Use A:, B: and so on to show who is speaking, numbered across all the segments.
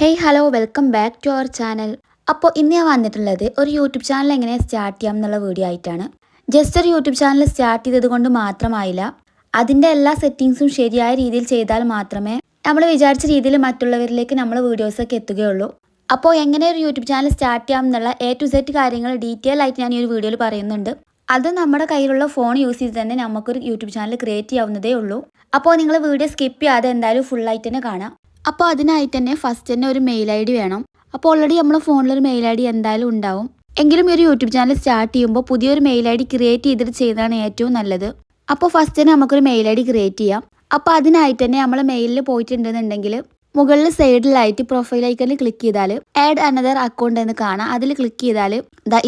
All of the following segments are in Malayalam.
A: Hey hello welcome back to our channel. അപ്പോൾ ഇന്ന് ഞാൻ വന്നിട്ടുള്ളത് ഒരു യൂട്യൂബ് ചാനൽ എങ്ങനെ സ്റ്റാർട്ട് ചെയ്യാം എന്നുള്ള വീഡിയോ ആയിട്ടാണ്. ജസ്റ്റ് ഒരു യൂട്യൂബ് ചാനൽ സ്റ്റാർട്ട് ചെയ്തത് കൊണ്ട് മാത്രമായില്ല, അതിൻ്റെ എല്ലാ സെറ്റിങ്സും ശരിയായ രീതിയിൽ ചെയ്താൽ മാത്രമേ നമ്മൾ വിചാരിച്ച രീതിയിൽ മറ്റുള്ളവരിലേക്ക് നമ്മൾ വീഡിയോസൊക്കെ എത്തുകയുള്ളൂ. അപ്പോൾ എങ്ങനെ ഒരു യൂട്യൂബ് ചാനൽ സ്റ്റാർട്ട് ചെയ്യാം എന്നുള്ള A to Z കാര്യങ്ങൾ ഡീറ്റെയിൽ ആയിട്ട് ഞാൻ ഈ ഒരു വീഡിയോയിൽ പറയുന്നുണ്ട്. അത് നമ്മുടെ കയ്യിലുള്ള ഫോൺ യൂസ് ചെയ്ത് തന്നെ നമുക്കൊരു യൂട്യൂബ് ചാനൽ ക്രിയേറ്റ് ചെയ്യാവുന്നതേ ഉള്ളൂ. അപ്പോൾ നിങ്ങൾ വീഡിയോ സ്കിപ്പ് ചെയ്യാതെ എന്തായാലും ഫുള്ളായിട്ട് തന്നെ കാണാം. അപ്പോൾ അതിനായിട്ട് തന്നെ ഫസ്റ്റ് തന്നെ ഒരു മെയിൽ ID വേണം. അപ്പോൾ ഓൾറെഡി നമ്മുടെ ഫോണിലൊരു മെയിൽ ID എന്തായാലും ഉണ്ടാവും. എങ്കിലും ഒരു യൂട്യൂബ് ചാനൽ സ്റ്റാർട്ട് ചെയ്യുമ്പോൾ പുതിയൊരു മെയിൽ ID ക്രിയേറ്റ് ചെയ്തിട്ട് ചെയ്യുന്നതാണ് ഏറ്റവും നല്ലത്. അപ്പോൾ ഫസ്റ്റ് തന്നെ നമുക്കൊരു മെയിൽ ID ക്രിയേറ്റ് ചെയ്യാം. അപ്പോൾ അതിനായിട്ട് തന്നെ നമ്മൾ മെയിലിൽ പോയിട്ടുണ്ടെന്നുണ്ടെങ്കിൽ മുകളിൽ സൈഡിലായിട്ട് പ്രൊഫൈൽ ഐക്കണിൽ ക്ലിക്ക് ചെയ്താൽ ആഡ് അനദർ അക്കൗണ്ട് എന്ന് കാണാം. അതിൽ ക്ലിക്ക് ചെയ്താൽ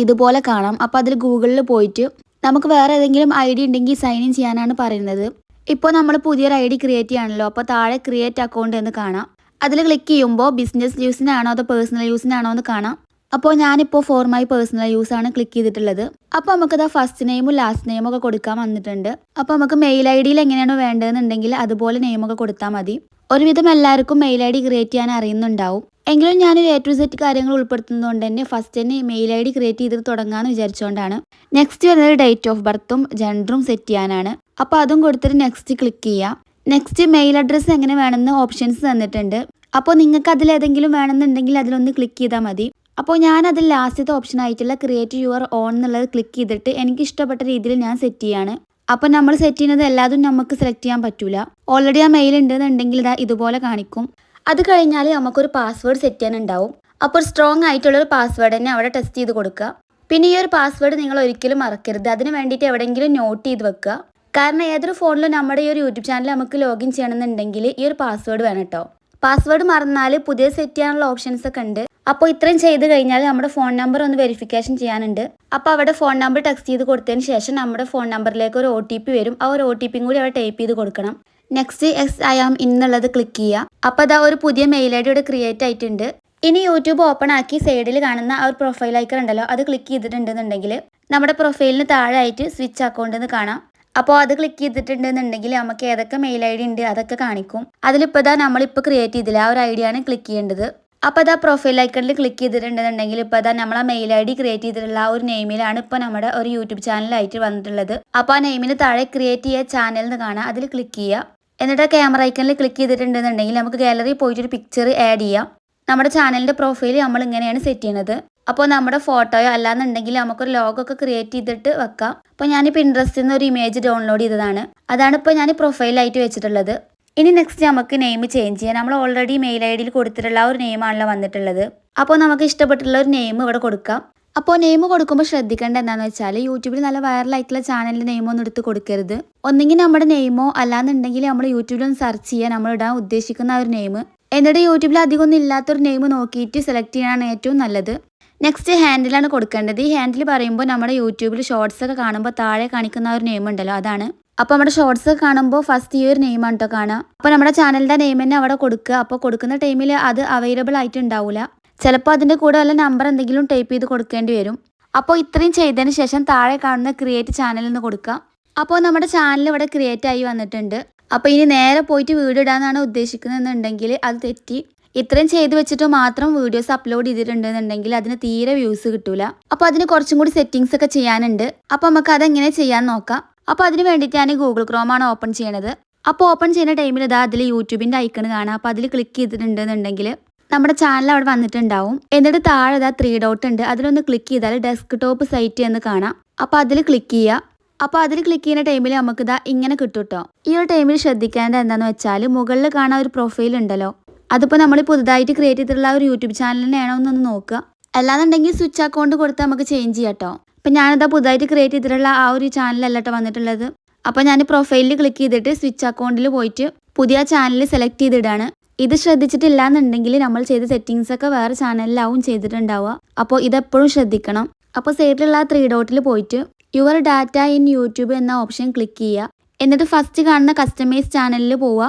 A: ഇതുപോലെ കാണാം. അപ്പോൾ അതിൽ ഗൂഗിളിൽ പോയിട്ട് നമുക്ക് വേറെ ഏതെങ്കിലും ID ഉണ്ടെങ്കിൽ സൈൻ ഇൻ ചെയ്യാനാണ് പറയുന്നത്. ഇപ്പോൾ നമ്മൾ പുതിയൊരു ID ക്രിയേറ്റ് ചെയ്യാണല്ലോ, അപ്പോൾ താഴെ ക്രിയേറ്റ് അക്കൗണ്ട് എന്ന് കാണാം. അതിൽ ക്ലിക്ക് ചെയ്യുമ്പോൾ ബിസിനസ് യൂസിനാണോ അതോ പേഴ്സണൽ യൂസിനാണോ എന്ന് കാണാം. അപ്പോൾ ഞാനിപ്പോൾ ഫോർ മൈ പേഴ്സണൽ യൂസ് ആണ് ക്ലിക്ക് ചെയ്തിട്ടുള്ളത്. അപ്പോൾ നമുക്കത് ഫസ്റ്റ് നെയിമും ലാസ്റ്റ് നെയിമും ഒക്കെ കൊടുക്കാൻ വന്നിട്ടുണ്ട്. അപ്പോൾ നമുക്ക് മെയിൽ ID എങ്ങനെയാണോ വേണ്ടതെന്നുണ്ടെങ്കിൽ അതുപോലെ നെയിമൊക്കെ കൊടുത്താൽ മതി. ഒരുവിധം എല്ലാവർക്കും മെയിൽ ID ക്രിയേറ്റ് ചെയ്യാൻ അറിയുന്നുണ്ടാവും. എങ്കിലും ഞാനൊരു A to Z കാര്യങ്ങൾ ഉൾപ്പെടുത്തുന്നതുകൊണ്ട് തന്നെ ഫസ്റ്റ് തന്നെ മെയിൽ ID ക്രിയേറ്റ് ചെയ്ത് തുടങ്ങാമെന്ന് വിചാരിച്ചുകൊണ്ടാണ്. നെക്സ്റ്റ് വരുന്നത് ഡേറ്റ് ഓഫ് ബർത്തും ജെൻഡറും സെറ്റ് ചെയ്യാനാണ്. അപ്പോൾ അതും കൊടുത്തിട്ട് നെക്സ്റ്റ് ക്ലിക്ക് ചെയ്യാം. നെക്സ്റ്റ് മെയിൽ അഡ്രസ്സ് എങ്ങനെ വേണമെന്ന് ഓപ്ഷൻസ് തന്നിട്ടുണ്ട്. അപ്പോൾ നിങ്ങൾക്ക് അതിലേതെങ്കിലും വേണമെന്നുണ്ടെങ്കിൽ അതിലൊന്ന് ക്ലിക്ക് ചെയ്താൽ മതി. അപ്പോൾ ഞാൻ അതിൽ ലാസ്റ്റത്തെ ഓപ്ഷൻ ആയിട്ടുള്ള ക്രിയേറ്റ് യുവർ ഓൺ എന്നുള്ളത് ക്ലിക്ക് ചെയ്തിട്ട് എനിക്ക് ഇഷ്ടപ്പെട്ട രീതിയിൽ ഞാൻ സെറ്റ് ചെയ്യാണ്. അപ്പോൾ നമ്മൾ സെറ്റ് ചെയ്യുന്നത് എല്ലാതും നമുക്ക് സെലക്ട് ചെയ്യാൻ പറ്റൂല. ഓൾറെഡി ആ മെയിൽ ഉണ്ടെന്നുണ്ടെങ്കിൽ ഇതുപോലെ കാണിക്കും. അത് കഴിഞ്ഞാൽ നമുക്കൊരു പാസ്വേഡ് സെറ്റ് ചെയ്യാനുണ്ടാവും. അപ്പോൾ സ്ട്രോങ് ആയിട്ടുള്ളൊരു പാസ്വേഡ് തന്നെ അവിടെ ടെസ്റ്റ് ചെയ്ത് കൊടുക്കുക. പിന്നെ ഈ ഒരു പാസ്വേഡ് നിങ്ങൾ ഒരിക്കലും മറക്കരുത്. അതിന് വേണ്ടിയിട്ട് എവിടെയെങ്കിലും നോട്ട് ചെയ്ത് വെക്കുക. കാരണം ഏതൊരു ഫോണിലും നമ്മുടെ ഈ ഒരു യൂട്യൂബ് ചാനൽ നമുക്ക് ലോഗിൻ ചെയ്യണമെന്നുണ്ടെങ്കിൽ ഈ ഒരു പാസ്വേഡ് വേണം കേട്ടോ. പാസ്വേഡ് മറന്നാൽ പുതിയ സെറ്റ് ചെയ്യാനുള്ള ഓപ്ഷൻസ് ഒക്കെ ഉണ്ട്. അപ്പോൾ ഇത്രയും ചെയ്ത് കഴിഞ്ഞാൽ നമ്മുടെ ഫോൺ നമ്പർ ഒന്ന് വെരിഫിക്കേഷൻ ചെയ്യാനുണ്ട്. അപ്പോൾ അവിടെ ഫോൺ നമ്പർ ടെക്സ്റ്റ് ചെയ്ത് കൊടുത്തതിന് ശേഷം നമ്മുടെ ഫോൺ നമ്പറിലേക്ക് ഒരു OTP വരും. ആ ഒരു OTP കൂടി അവിടെ ടൈപ്പ് ചെയ്ത് കൊടുക്കണം. നെക്സ്റ്റ് I am in എന്നുള്ളത് ക്ലിക്ക് ചെയ്യുക. അപ്പോൾ ഒരു പുതിയ മെയിൽ ID ഇവിടെ ക്രിയേറ്റ് ആയിട്ടുണ്ട്. ഇനി യൂട്യൂബ് ഓപ്പൺ ആക്കി സൈഡിൽ കാണുന്ന ആ ഒരു പ്രൊഫൈൽ ഐക്കൺ ഉണ്ടല്ലോ, അത് ക്ലിക്ക് ചെയ്തിട്ടുണ്ടെന്നുണ്ടെങ്കിൽ നമ്മുടെ പ്രൊഫൈലിന് താഴെ ആയിട്ട് സ്വിച്ച് അക്കൗണ്ട് എന്ന് കാണാം. അപ്പോൾ അത് ക്ലിക്ക് ചെയ്തിട്ടുണ്ടെന്നുണ്ടെങ്കിൽ നമുക്ക് ഏതൊക്കെ മെയിൽ ID ഉണ്ട് അതൊക്കെ കാണിക്കും. അതിലിപ്പോൾ നമ്മളിപ്പോൾ ക്രിയേറ്റ് ചെയ്തില്ല, ആ ഒരു ID ആണ് ക്ലിക്ക് ചെയ്യേണ്ടത്. അപ്പോൾ പ്രൊഫൈൽ ഐക്കണിൽ ക്ലിക്ക് ചെയ്തിട്ടുണ്ടെന്നുണ്ടെങ്കിൽ ഇപ്പോൾ നമ്മൾ ആ മെയിൽ ID ക്രിയേറ്റ് ചെയ്തിട്ടുള്ള ആ ഒരു നെയിമിലാണ് ഇപ്പോൾ നമ്മുടെ ഒരു യൂട്യൂബ് ചാനലായിട്ട് വന്നിട്ടുള്ളത്. അപ്പോൾ ആ നെയിമിന് താഴെ ക്രിയേറ്റ് ചെയ്യുക ചാനൽ എന്ന് കാണാം. അതിൽ ക്ലിക്ക് ചെയ്യുക. എന്നിട്ട് ക്യാമറ ഐക്കണിൽ ക്ലിക്ക് ചെയ്തിട്ടുണ്ടെന്നുണ്ടെങ്കിൽ നമുക്ക് ഗാലറി പോയിട്ടൊരു പിക്ചർ ആഡ് ചെയ്യാം. നമ്മുടെ ചാനലിൻ്റെ പ്രൊഫൈൽ നമ്മൾ ഇങ്ങനെയാണ് സെറ്റ് ചെയ്യുന്നത്. അപ്പോൾ നമ്മുടെ ഫോട്ടോയോ അല്ലാന്നുണ്ടെങ്കിൽ നമുക്കൊരു ലോഗോ ഒക്കെ ക്രിയേറ്റ് ചെയ്തിട്ട് വെക്കാം. അപ്പോൾ ഞാൻ പിൻട്രസ്റ്റിൽ നിന്ന് ഒരു ഇമേജ് ഡൗൺലോഡ് ചെയ്തതാണ്. അതാണ് ഇപ്പോൾ ഞാൻ പ്രൊഫൈലായിട്ട് വെച്ചിട്ടുള്ളത്. ഇനി നെക്സ്റ്റ് നമുക്ക് നെയിം ചേഞ്ച് ചെയ്യാം. നമ്മൾ ഓൾറെഡി മെയിൽ ID കൊടുത്തിട്ടുള്ള ആ ഒരു നെയിമാണല്ലോ വന്നിട്ടുള്ളത്. അപ്പോൾ നമുക്ക് ഇഷ്ടപ്പെട്ടുള്ള ഒരു നെയിം ഇവിടെ കൊടുക്കാം. അപ്പോൾ നെയിം കൊടുക്കുമ്പോൾ ശ്രദ്ധിക്കേണ്ട എന്താണെന്ന് വെച്ചാൽ യൂട്യൂബിൽ നല്ല വൈറലായിട്ടുള്ള ചാനലിൻ്റെ നെയിമൊന്നും എടുത്ത് കൊടുക്കരുത്. ഒന്നെങ്കിൽ നമ്മുടെ നെയിമോ അല്ലാന്നുണ്ടെങ്കിൽ നമ്മൾ യൂട്യൂബിലൊന്ന് സെർച്ച് ചെയ്യുക നമ്മൾ ഇടാൻ ഉദ്ദേശിക്കുന്ന ആ ഒരു നെയിം. എന്നിട്ട് യൂട്യൂബിൽ അധികമൊന്നും ഇല്ലാത്തൊരു നെയിം നോക്കിയിട്ട് സെലക്ട് ചെയ്യാനാണ് ഏറ്റവും നല്ലത്. നെക്സ്റ്റ് ഹാൻഡിലാണ് കൊടുക്കേണ്ടത്. ഈ ഹാൻഡിൽ പറയുമ്പോൾ നമ്മുടെ യൂട്യൂബിൽ ഷോർട്സ് ഒക്കെ കാണുമ്പോൾ താഴെ കാണിക്കുന്ന ഒരു നെയിം ഉണ്ടല്ലോ, അതാണ്. അപ്പോൾ നമ്മുടെ ഷോർട്സ് ഒക്കെ കാണുമ്പോൾ ഫസ്റ്റ് ഈ ഒരു നെയിമാണ് കേട്ടോ കാണുക. അപ്പോൾ നമ്മുടെ ചാനലിൻ്റെ നെയിം തന്നെ അവിടെ കൊടുക്കുക. അപ്പോൾ കൊടുക്കുന്ന ടൈമിൽ അത് അവൈലബിൾ ആയിട്ട് ഉണ്ടാവില്ല. ചിലപ്പോൾ അതിൻ്റെ കൂടെ വല്ല നമ്പർ എന്തെങ്കിലും ടൈപ്പ് ചെയ്ത് കൊടുക്കേണ്ടി വരും. അപ്പോൾ ഇത്രയും ചെയ്തതിന് ശേഷം താഴെ കാണുന്ന ക്രിയേറ്റ് ചാനൽ എന്ന് കൊടുക്കുക. അപ്പോൾ നമ്മുടെ ചാനൽ ഇവിടെ ക്രിയേറ്റ് ആയി വന്നിട്ടുണ്ട്. അപ്പോൾ ഇനി നേരെ പോയിട്ട് വീഡിയോ ഇടാനാണ് ഉദ്ദേശിക്കുന്നതെന്നുണ്ടെങ്കിൽ അത് തെറ്റി. ഇത്രയും ചെയ്ത് വെച്ചിട്ട് മാത്രം വീഡിയോസ് അപ്ലോഡ് ചെയ്തിട്ടുണ്ടെന്നുണ്ടെങ്കിൽ അതിന് തീരെ വ്യൂസ് കിട്ടൂല. അപ്പോൾ അതിന് കുറച്ചും കൂടി സെറ്റിങ്സ് ഒക്കെ ചെയ്യാനുണ്ട്. അപ്പോൾ നമുക്ക് അതെങ്ങനെ ചെയ്യാൻ നോക്കാം. അപ്പോൾ അതിന് വേണ്ടിയിട്ട് ഞാൻ ഗൂഗിൾ ക്രോമാണ് ഓപ്പൺ ചെയ്യണത്. അപ്പോൾ ഓപ്പൺ ചെയ്യുന്ന ടൈമിൽ അതിൽ യൂട്യൂബിൻ്റെ ഐക്കൺ കാണാം. അപ്പോൾ അതിൽ ക്ലിക്ക് ചെയ്തിട്ടുണ്ടെന്നുണ്ടെങ്കിൽ നമ്മുടെ ചാനൽ അവിടെ വന്നിട്ടുണ്ടാവും. എന്നിട്ട് താഴെ 3 ഡോട്ട് ഉണ്ട്. അതിലൊന്ന് ക്ലിക്ക് ചെയ്താൽ ഡെസ്ക്ടോപ്പ് സൈറ്റ് എന്ന് കാണാം. അപ്പോൾ അതിൽ ക്ലിക്ക് ചെയ്യുക. അപ്പോൾ അതിൽ ക്ലിക്ക് ചെയ്യുന്ന ടൈമിൽ നമുക്ക് ഇങ്ങനെ കിട്ടും കേട്ടോ. ഈ ഒരു ടൈമിൽ ശ്രദ്ധിക്കേണ്ടത് എന്താണെന്ന് വെച്ചാൽ മുകളിൽ കാണാൻ ഒരു പ്രൊഫൈൽ ഉണ്ടല്ലോ, അതിപ്പോൾ നമ്മൾ പുതുതായിട്ട് ക്രിയേറ്റ് ചെയ്തിട്ടുള്ള ഒരു യൂട്യൂബ് ചാനലിനാണോ എന്നൊന്ന് നോക്കുക. അല്ലാന്നുണ്ടെങ്കിൽ സ്വിച്ച് അക്കൗണ്ട് കൊടുത്താൽ നമുക്ക് ചേഞ്ച് ചെയ്യാം കേട്ടോ. അപ്പം ഞാനിതാ പുതുതായിട്ട് ക്രിയേറ്റ് ചെയ്തിട്ടുള്ള ആ ഒരു ചാനലല്ല കേട്ടോ വന്നിട്ടുള്ളത്. അപ്പോൾ ഞാൻ പ്രൊഫൈലിൽ ക്ലിക്ക് ചെയ്തിട്ട് സ്വിച്ച് അക്കൗണ്ടിൽ പോയിട്ട് പുതിയ ചാനൽ സെലക്ട് ചെയ്തിടാണ്. ഇത് ശ്രദ്ധിച്ചിട്ടില്ല എന്നുണ്ടെങ്കിൽ നമ്മൾ ചെയ്ത സെറ്റിങ്സ് ഒക്കെ വേറെ ചാനലിലാവും ചെയ്തിട്ടുണ്ടാവുക. അപ്പോൾ ഇതെപ്പോഴും ശ്രദ്ധിക്കണം. അപ്പോൾ സൈഡിലുള്ള 3 ഡോട്ടിൽ പോയിട്ട് യുവർ ഡാറ്റ ഇൻ യൂട്യൂബ് എന്ന ഓപ്ഷൻ ക്ലിക്ക് ചെയ്യുക. എന്നിട്ട് ഫസ്റ്റ് കാണുന്ന കസ്റ്റമൈസ് ചാനലിൽ പോവുക.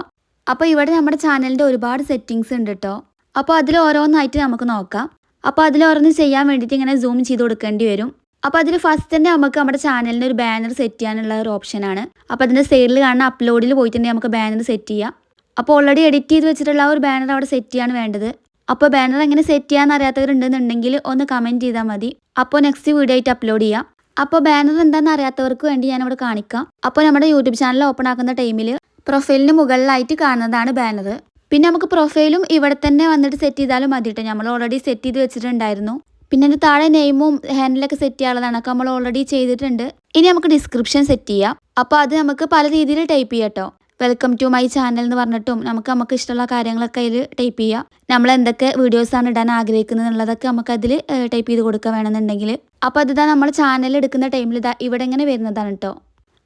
A: അപ്പോൾ ഇവിടെ നമ്മുടെ ചാനലിൻ്റെ ഒരുപാട് സെറ്റിങ്സ് ഉണ്ട് കേട്ടോ. അപ്പോൾ അതിൽ ഓരോന്നായിട്ട് നമുക്ക് നോക്കാം. അപ്പോൾ അതിൽ ഓരോന്ന് ചെയ്യാൻ വേണ്ടിയിട്ട് ഇങ്ങനെ സൂം ചെയ്ത് കൊടുക്കേണ്ടി വരും. അപ്പോൾ അതിൽ ഫസ്റ്റ് തന്നെ നമുക്ക് നമ്മുടെ ചാനലിൻ്റെ ഒരു ബാനർ സെറ്റ് ചെയ്യാനുള്ള ഒരു ഓപ്ഷനാണ്. അപ്പോൾ അതിൻ്റെ സൈഡിൽ കാണുന്ന അപ്ലോഡിൽ പോയിട്ടുണ്ടെങ്കിൽ നമുക്ക് ബാനർ സെറ്റ് ചെയ്യാം. അപ്പോൾ ഓൾറെഡി എഡിറ്റ് ചെയ്ത് വെച്ചിട്ടുള്ള ഒരു ബാനർ അവിടെ സെറ്റ് ചെയ്യാണ് വേണ്ടത്. അപ്പോൾ ബാനർ എങ്ങനെ സെറ്റ് ചെയ്യാന്ന് അറിയാത്തവരുണ്ടെന്നുണ്ടെങ്കിൽ ഒന്ന് കമൻറ്റ് ചെയ്താൽ മതി. അപ്പോൾ നെക്സ്റ്റ് വീഡിയോ ആയിട്ട് അപ്ലോഡ് ചെയ്യാം. അപ്പോൾ ബാനർ എന്താണെന്ന് അറിയാത്തവർക്ക് വേണ്ടി ഞാനിവിടെ കാണിക്കാം. അപ്പോൾ നമ്മുടെ യൂട്യൂബ് ചാനൽ ഓപ്പൺ ആക്കുന്ന ടൈമിൽ പ്രൊഫൈലിന് മുകളിലായിട്ട് കാണുന്നതാണ് ബാനർ. പിന്നെ നമുക്ക് പ്രൊഫൈലും ഇവിടെ തന്നെ വന്നിട്ട് സെറ്റ് ചെയ്താലും മതി കേട്ടോ. നമ്മൾ ഓൾറെഡി സെറ്റ് ചെയ്ത് വെച്ചിട്ടുണ്ടായിരുന്നു. പിന്നെ അതിൻ്റെ താഴെ നെയിമും ഹാൻഡിലൊക്കെ സെറ്റ് ചെയ്യാനുള്ളതാണ്. ഒക്കെ നമ്മൾ ഓൾറെഡി ചെയ്തിട്ടുണ്ട്. ഇനി നമുക്ക് ഡിസ്ക്രിപ്ഷൻ സെറ്റ് ചെയ്യാം. അപ്പോൾ അത് നമുക്ക് പല രീതിയിൽ ടൈപ്പ് ചെയ്യാം കേട്ടോ. വെൽക്കം ടു മൈ ചാനൽ എന്ന് പറഞ്ഞിട്ടും നമുക്ക് ഇഷ്ടമുള്ള കാര്യങ്ങളൊക്കെ അതിൽ ടൈപ്പ് ചെയ്യാം. നമ്മൾ എന്തൊക്കെ വീഡിയോസാണ് ഇടാൻ ആഗ്രഹിക്കുന്നത് എന്നുള്ളതൊക്കെ നമുക്ക് അതിൽ ടൈപ്പ് ചെയ്ത് കൊടുക്കുക വേണമെന്നുണ്ടെങ്കിൽ. അപ്പോൾ അതിതാ നമ്മൾ ചാനൽ എടുക്കുന്ന ടൈമിൽ ഇതാ ഇവിടെ ഇങ്ങനെ വരുന്നതാണ് കേട്ടോ.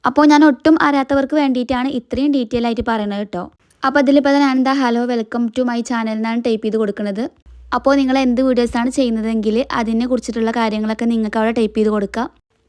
A: അപ്പോൾ ഞാൻ ഒട്ടും അറിയാത്തവർക്ക് വേണ്ടിയിട്ടാണ് ഇത്രയും ഡീറ്റെയിൽ ആയിട്ട് പറയുന്നത് കേട്ടോ. അപ്പോൾ അതിലിപ്പോൾ ഞാനെന്താ hello welcome to my channel എന്നാണ് ടൈപ്പ് ചെയ്ത് കൊടുക്കുന്നത്. അപ്പോൾ നിങ്ങൾ എന്ത് വീഡിയോസാണ് ചെയ്യുന്നതെങ്കിൽ അതിനെ കുറിച്ചിട്ടുള്ള കാര്യങ്ങളൊക്കെ നിങ്ങൾക്ക് അവിടെ ടൈപ്പ് ചെയ്ത് കൊടുക്കുക.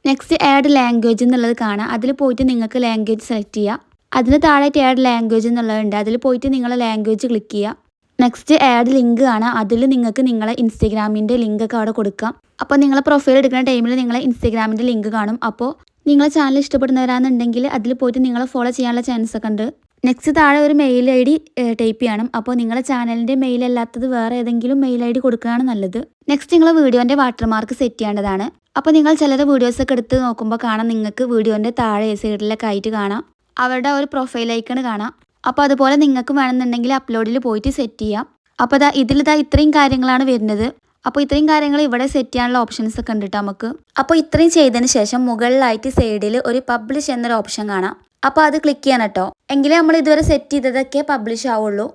A: നെക്സ്റ്റ് ആഡ് ലാംഗ്വേജ് എന്നുള്ളത് കാണാം. അതിൽ പോയിട്ട് നിങ്ങൾക്ക് ലാംഗ്വേജ് സെലക്ട് ചെയ്യാം. അതിന് താഴെയായിട്ട് ആഡ് ലാംഗ്വേജ് എന്നുള്ളതുണ്ട്. അതിൽ പോയിട്ട് നിങ്ങളെ ലാംഗ്വേജ് ക്ലിക്ക് ചെയ്യുക. നെക്സ്റ്റ് ആഡ് ലിങ്ക് കാണാം. അതിൽ നിങ്ങൾക്ക് നിങ്ങളെ ഇൻസ്റ്റഗ്രാമിൻ്റെ ലിങ്കൊക്കെ അവിടെ കൊടുക്കാം. അപ്പോൾ നിങ്ങളെ പ്രൊഫൈൽ എടുക്കുന്ന ടൈമിൽ നിങ്ങളെ ഇൻസ്റ്റഗ്രാമിൻ്റെ ലിങ്ക് കാണും. അപ്പോൾ നിങ്ങളെ ചാനൽ ഇഷ്ടപ്പെടുന്നവരാണെന്നുണ്ടെങ്കിൽ അതിൽ പോയിട്ട് നിങ്ങളെ ഫോളോ ചെയ്യാനുള്ള ചാൻസ് ഒക്കെ ഉണ്ട്. നെക്സ്റ്റ് താഴെ ഒരു മെയിൽ ഐ ഡി ടൈപ്പ് ചെയ്യണം. അപ്പോൾ നിങ്ങളുടെ ചാനലിൻ്റെ മെയിൽ അല്ലാത്തത് വേറെ ഏതെങ്കിലും മെയിൽ ഐ ഡി കൊടുക്കുകയാണ് നല്ലത്. നെക്സ്റ്റ് നിങ്ങൾ വീഡിയോൻ്റെ വാട്ടർമാർക്ക് സെറ്റ് ചെയ്യേണ്ടതാണ്. അപ്പോൾ നിങ്ങൾ ചിലരുടെ വീഡിയോസൊക്കെ എടുത്ത് നോക്കുമ്പോൾ കാണാം, നിങ്ങൾക്ക് വീഡിയോൻ്റെ താഴെ സൈഡിലൊക്കെ ആയിട്ട് കാണാം അവരുടെ ഒരു പ്രൊഫൈൽ ഐക്കൺ കാണാം. അപ്പോൾ അതുപോലെ നിങ്ങൾക്ക് വേണമെന്നുണ്ടെങ്കിൽ അപ്ലോഡിൽ പോയിട്ട് സെറ്റ് ചെയ്യാം. അപ്പോൾ ഇതിലിതാ ഇത്രയും കാര്യങ്ങളാണ് വരുന്നത്. അപ്പോൾ ഇത്രയും കാര്യങ്ങൾ ഇവിടെ സെറ്റ് ചെയ്യാനുള്ള ഓപ്ഷൻസ് ഒക്കെ ഉണ്ട് നമുക്ക്. അപ്പോൾ ഇത്രയും ചെയ്തതിന് ശേഷം മുകളിലായിട്ട് സൈഡിൽ ഒരു പബ്ലിഷ് എന്നൊരു ഓപ്ഷൻ കാണാം. അപ്പോൾ അത് ക്ലിക്ക് ചെയ്യണം കേട്ടോ. എങ്കിലേ നമ്മൾ ഇതുവരെ സെറ്റ് ചെയ്തതൊക്കെ പബ്ലിഷ് ആവുള്ളൂ.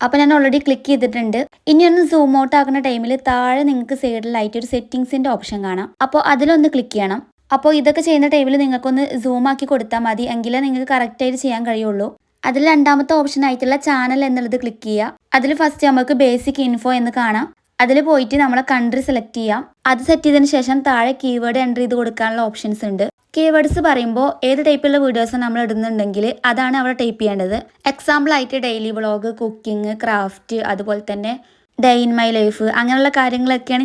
A: അപ്പോൾ ഞാൻ ഓൾറെഡി ക്ലിക്ക് ചെയ്തിട്ടുണ്ട്. ഇനി ഒന്ന് സൂം ഔട്ട് ആക്കുന്ന ടൈമിൽ താഴെ നിങ്ങൾക്ക് സൈഡിലായിട്ട് ഒരു സെറ്റിങ്സിൻ്റെ ഓപ്ഷൻ കാണാം. അപ്പോൾ അതിലൊന്ന് ക്ലിക്ക് ചെയ്യണം. അപ്പോൾ ഇതൊക്കെ ചെയ്യുന്ന ടൈമിൽ നിങ്ങൾക്കൊന്ന് സൂം ആക്കി കൊടുത്താൽ മതി. എങ്കിലേ നിങ്ങൾക്ക് കറക്റ്റായിട്ട് ചെയ്യാൻ കഴിയുള്ളൂ. അതിൽ രണ്ടാമത്തെ ഓപ്ഷൻ ആയിട്ടുള്ള ചാനൽ എന്നുള്ളത് ക്ലിക്ക് ചെയ്യുക. അതിൽ ഫസ്റ്റ് നമുക്ക് ബേസിക് ഇൻഫോ എന്ന് കാണാം. അതിൽ പോയിട്ട് നമ്മളെ കൺട്രി സെലക്ട് ചെയ്യാം. അത് സെറ്റ് ചെയ്തതിന് ശേഷം താഴെ കീവേഡ് എൻ്റർ ചെയ്ത് കൊടുക്കാനുള്ള ഓപ്ഷൻസ് ഉണ്ട്. കീവേഡ്സ് പറയുമ്പോൾ ഏത് ടൈപ്പുള്ള വീഡിയോസ് നമ്മൾ ഇടുന്നുണ്ടെങ്കിൽ അതാണ് അവിടെ ടൈപ്പ് ചെയ്യേണ്ടത്. എക്സാമ്പിൾ ആയിട്ട് ഡെയിലി വ്ളോഗ്, കുക്കിംഗ്, ക്രാഫ്റ്റ്, അതുപോലെ തന്നെ ഡേ ഇൻ മൈ ലൈഫ്, അങ്ങനെയുള്ള കാര്യങ്ങളൊക്കെയാണ്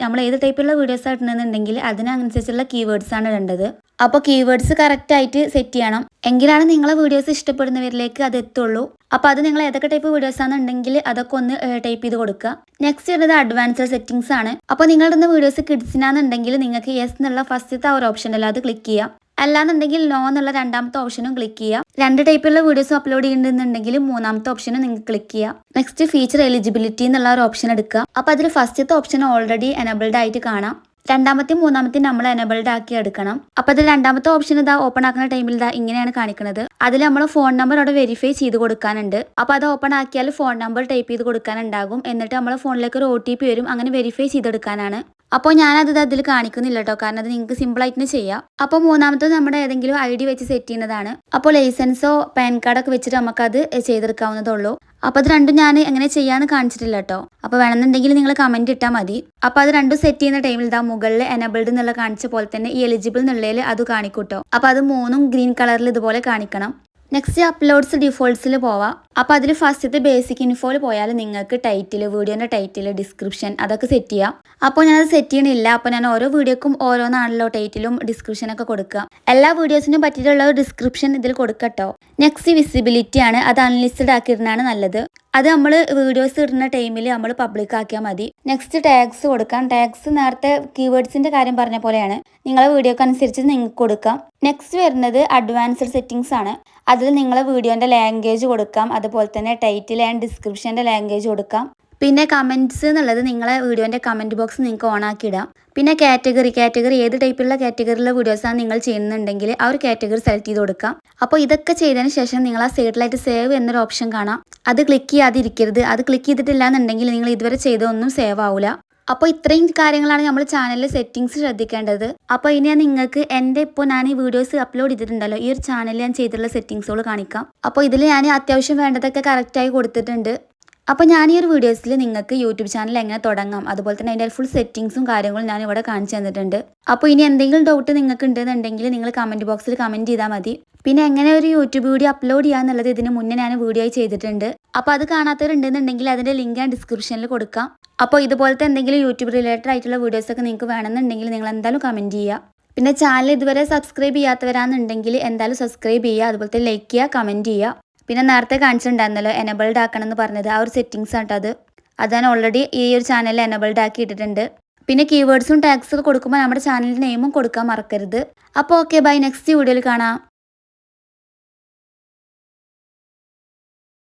A: നമ്മൾ ഏത് ടൈപ്പുള്ള വീഡിയോസ് ഇടുന്നുണ്ടെങ്കിൽ അതിനനുസരിച്ചുള്ള കീവേഡ്സാണ് ഇടേണ്ടത്. അപ്പോൾ കീവേഡ്സ് കറക്റ്റായിട്ട് സെറ്റ് ചെയ്യണം. എങ്കിലാണ് നിങ്ങളെ വീഡിയോസ് ഇഷ്ടപ്പെടുന്നവരിലേക്ക് അത് എത്തുള്ളൂ. അപ്പോൾ അത് നിങ്ങൾ ഏതൊക്കെ ടൈപ്പ് വീഡിയോസ് ആണെന്നുണ്ടെങ്കിൽ അതൊക്കെ ഒന്ന് ടൈപ്പ് ചെയ്ത് കൊടുക്കുക. നെക്സ്റ്റ് വരുന്നത് അഡ്വാൻസ്ഡ് സെറ്റിംഗ്സ് ആണ്. അപ്പോൾ നിങ്ങളുടെ വീഡിയോസ് കിഡ്സിനാണെന്നുണ്ടെങ്കിൽ നിങ്ങൾക്ക് യെസ് എന്നുള്ള ഫസ്റ്റത്തെ ഒരു ഓപ്ഷൻ അല്ല അത് ക്ലിക്ക് ചെയ്യാം. അല്ലാന്നുണ്ടെങ്കിൽ നോ എന്നുള്ള രണ്ടാമത്തെ ഓപ്ഷനും ക്ലിക്ക് ചെയ്യാം. രണ്ട് ടൈപ്പുള്ള വീഡിയോസ് അപ്ലോഡ് ചെയ്യുന്നുണ്ടെങ്കിൽ മൂന്നാമത്തെ ഓപ്ഷനും നിങ്ങൾക്ക് ക്ലിക്ക് ചെയ്യാം. നെക്സ്റ്റ് ഫീച്ചർ എലിജിബിലിറ്റി എന്നുള്ള ഒരു ഓപ്ഷൻ എടുക്കുക. അപ്പോൾ അതിൽ ഫസ്റ്റത്തെ ഓപ്ഷൻ ഓൾറെഡി എനബിൾഡ് ആയിട്ട് കാണാം. രണ്ടാമത്തെയും മൂന്നാമത്തെയും നമ്മൾ എനബിൾഡ് ആക്കി എടുക്കണം. അപ്പോൾ അതിൽ രണ്ടാമത്തെ ഓപ്ഷൻ ഇതാ ഓപ്പൺ ആക്കുന്ന ടൈമിൽ ഇതാ ഇങ്ങനെയാണ് കാണിക്കുന്നത്. അതിൽ നമ്മൾ ഫോൺ നമ്പർ അവിടെ വെരിഫൈ ചെയ്ത് കൊടുക്കാനുണ്ട്. അപ്പോൾ അത് ഓപ്പൺ ആക്കിയാൽ ഫോൺ നമ്പർ ടൈപ്പ് ചെയ്ത് കൊടുക്കാനുണ്ടാകും. എന്നിട്ട് നമ്മളെ ഫോണിലേക്ക് ഒരു OTP വരും. അങ്ങനെ വെരിഫൈ ചെയ്തെടുക്കാനാണ്. അപ്പോൾ ഞാനത് അതിൽ കാണിക്കുന്നില്ല കേട്ടോ, കാരണം അത് നിങ്ങൾക്ക് സിമ്പിളായിട്ട് ചെയ്യാം. അപ്പോൾ മൂന്നാമത്തത് നമ്മുടെ ഏതെങ്കിലും ID വെച്ച് സെറ്റ് ചെയ്യുന്നതാണ്. അപ്പോൾ ലൈസൻസോ പാൻ കാർഡൊക്കെ വെച്ചിട്ട് നമുക്കത് ചെയ്തെടുക്കാവുന്നതുള്ളൂ. അപ്പോൾ അത് രണ്ടും ഞാൻ എങ്ങനെ ചെയ്യാമെന്ന് കാണിച്ചിട്ടില്ല കേട്ടോ. അപ്പോൾ വേണമെന്നുണ്ടെങ്കിൽ നിങ്ങൾ കമൻറ്റ് ഇട്ടാൽ മതി. അപ്പോൾ അത് രണ്ടും സെറ്റ് ചെയ്യുന്ന ടൈമിൽ ഇതാ മുകളിൽ എനബിൾഡ് എന്നുള്ള കാണിച്ച പോലെ തന്നെ ഈ എലിജിബിൾ എന്നുള്ളതിൽ അത് കാണിക്കൂട്ടോ. അപ്പോൾ അത് മൂന്നും ഗ്രീൻ കളറിൽ ഇതുപോലെ കാണിക്കണം. നെക്സ്റ്റ് അപ്ലോഡ്സ് ഡിഫോൾട്ട്സിൽ പോവാം. അപ്പോൾ അതിൽ ഫസ്റ്റത്തെ ബേസിക് ഇൻഫോയിൽ പോയാൽ നിങ്ങൾക്ക് ടൈറ്റിൽ, വീഡിയോൻ്റെ ടൈറ്റിൽ, ഡിസ്ക്രിപ്ഷൻ അതൊക്കെ സെറ്റ് ചെയ്യാം. അപ്പോൾ ഞാനത് സെറ്റ് ചെയ്യണില്ല. അപ്പോൾ ഞാൻ ഓരോ വീഡിയോക്കും ഓരോന്നാണല്ലോ ടൈറ്റിലും ഡിസ്ക്രിപ്ഷനൊക്കെ കൊടുക്കുക. എല്ലാ വീഡിയോസിനും പറ്റിയിട്ടുള്ള ഒരു ഡിസ്ക്രിപ്ഷൻ ഇതിൽ കൊടുക്കട്ടോ. നെക്സ്റ്റ് വിസിബിലിറ്റി ആണ്. അത് അൺലിസ്റ്റഡ് ആക്കിയിരുന്നാണ് നല്ലത്. അത് നമ്മൾ വീഡിയോസ് ഇടുന്ന ടൈമിൽ നമ്മൾ പബ്ലിക് ആക്കിയാൽ മതി. നെക്സ്റ്റ് ടാഗ്സ് കൊടുക്കാം. ടാഗ്സ് നേരത്തെ കീവേഡ്സിൻ്റെ കാര്യം പറഞ്ഞ പോലെയാണ്. നിങ്ങളെ വീഡിയോക്ക് അനുസരിച്ച് നിങ്ങൾക്ക് കൊടുക്കാം. നെക്സ്റ്റ് വരുന്നത് അഡ്വാൻസ്ഡ് സെറ്റിംഗ്സ് ആണ്. അതിൽ നിങ്ങളെ വീഡിയോൻ്റെ ലാംഗ്വേജ് കൊടുക്കാം. അതുപോലെ തന്നെ ടൈറ്റിൽ ആൻഡ് ഡിസ്ക്രിപ്ഷൻ്റെ ലാംഗ്വേജ് കൊടുക്കാം. പിന്നെ കമൻറ്റ്സ് എന്നുള്ളത് നിങ്ങളെ വീഡിയോൻ്റെ കമൻറ്റ് ബോക്സ് നിങ്ങൾക്ക് ഓൺ ആക്കി ഇടാം. പിന്നെ കാറ്റഗറി ഏത് ടൈപ്പിലുള്ള കാറ്റഗറിയിലുള്ള വീഡിയോസാണ് നിങ്ങൾ ചെയ്യുന്നുണ്ടെങ്കിൽ ആ ഒരു കാറ്റഗറി സെലക്ട് ചെയ്ത് കൊടുക്കാം. അപ്പോൾ ഇതൊക്കെ ചെയ്തതിന് ശേഷം നിങ്ങൾ ആ സൈഡിലായിട്ട് സേവ് എന്നൊരു ഓപ്ഷൻ കാണാം. അത് ക്ലിക്ക് ചെയ്യാതിരിക്കരുത്. അത് ക്ലിക്ക് ചെയ്തിട്ടില്ല എന്നുണ്ടെങ്കിൽ നിങ്ങൾ ഇതുവരെ ചെയ്തൊന്നും സേവ് ആവില്ല. അപ്പോൾ ഇത്രയും കാര്യങ്ങളാണ് നമ്മൾ ചാനലിൽ സെറ്റിങ്സ് ശ്രദ്ധിക്കേണ്ടത്. അപ്പോൾ ഇനി നിങ്ങൾക്ക് ഞാൻ ഈ വീഡിയോസ് അപ്ലോഡ് ചെയ്തിട്ടുണ്ടല്ലോ, ഈ ഒരു ചാനലിൽ ഞാൻ ചെയ്തിട്ടുള്ള സെറ്റിങ്സുകൾ കാണിക്കാം. അപ്പോൾ ഇതിൽ ഞാൻ അത്യാവശ്യം വേണ്ടതൊക്കെ കറക്റ്റായി കൊടുത്തിട്ടുണ്ട്. അപ്പോൾ ഞാൻ ഈ ഒരു വീഡിയോസിൽ നിങ്ങൾക്ക് യൂട്യൂബ് ചാനൽ എങ്ങനെ തുടങ്ങാം, അതുപോലെ തന്നെ അതിൻ്റെ ഫുൾ സെറ്റിങ്സും കാര്യങ്ങളും ഞാൻ ഇവിടെ കാണിച്ചു തന്നിട്ടുണ്ട്. അപ്പോൾ ഇനി എന്തെങ്കിലും ഡൗട്ട് നിങ്ങൾക്ക് ഉണ്ടെന്നുണ്ടെങ്കിൽ നിങ്ങൾ കമൻറ്റ് ബോക്സിൽ കമൻറ്റ് ചെയ്താൽ മതി. പിന്നെ എങ്ങനെ ഒരു യൂട്യൂബ് വീഡിയോ അപ്ലോഡ് ചെയ്യാന്നുള്ളത് ഇതിന് മുന്നേ ഞാൻ വീഡിയോ ആയി ചെയ്തിട്ടുണ്ട്. അപ്പോൾ അത് കാണാത്തവരുണ്ടെന്നുണ്ടെങ്കിൽ അതിൻ്റെ ലിങ്ക് ഞാൻ ഡിസ്ക്രിപ്ഷനിൽ കൊടുക്കാം. അപ്പോൾ ഇതുപോലത്തെ എന്തെങ്കിലും യൂട്യൂബ് റിലേറ്റഡ് ആയിട്ടുള്ള വീഡിയോസൊക്കെ നിങ്ങൾക്ക് വേണമെന്നുണ്ടെങ്കിൽ നിങ്ങൾ എന്തായാലും കമൻറ്റ് ചെയ്യുക. പിന്നെ ചാനൽ ഇതുവരെ സബ്സ്ക്രൈബ് ചെയ്യാത്തവരാണെന്നുണ്ടെങ്കിൽ എന്തായാലും സബ്സ്ക്രൈബ് ചെയ്യുക. അതുപോലത്തെ ലൈക്ക് ചെയ്യുക, കമൻറ്റ് ചെയ്യുക. പിന്നെ നേരത്തെ കാണിച്ചിട്ടുണ്ടായിരുന്നല്ലോ എനബിൾഡ് ആക്കണം എന്ന് പറഞ്ഞത്, ആ ഒരു സെറ്റിങ്സ് ആട്ടോ അത്. അത് ഞാൻ ഓൾറെഡി ഈ ഒരു ചാനലിൽ എനബിൾഡ് ആക്കി ഇട്ടിട്ടുണ്ട്. പിന്നെ കീവേഡ്സും ടാഗ്സും ഒക്കെ കൊടുക്കുമ്പോൾ നമ്മുടെ ചാനലിൻ്റെ നെയിമും കൊടുക്കാൻ മറക്കരുത്. അപ്പോൾ ഓക്കെ ബൈ, നെക്സ്റ്റ് വീഡിയോയിൽ കാണാം.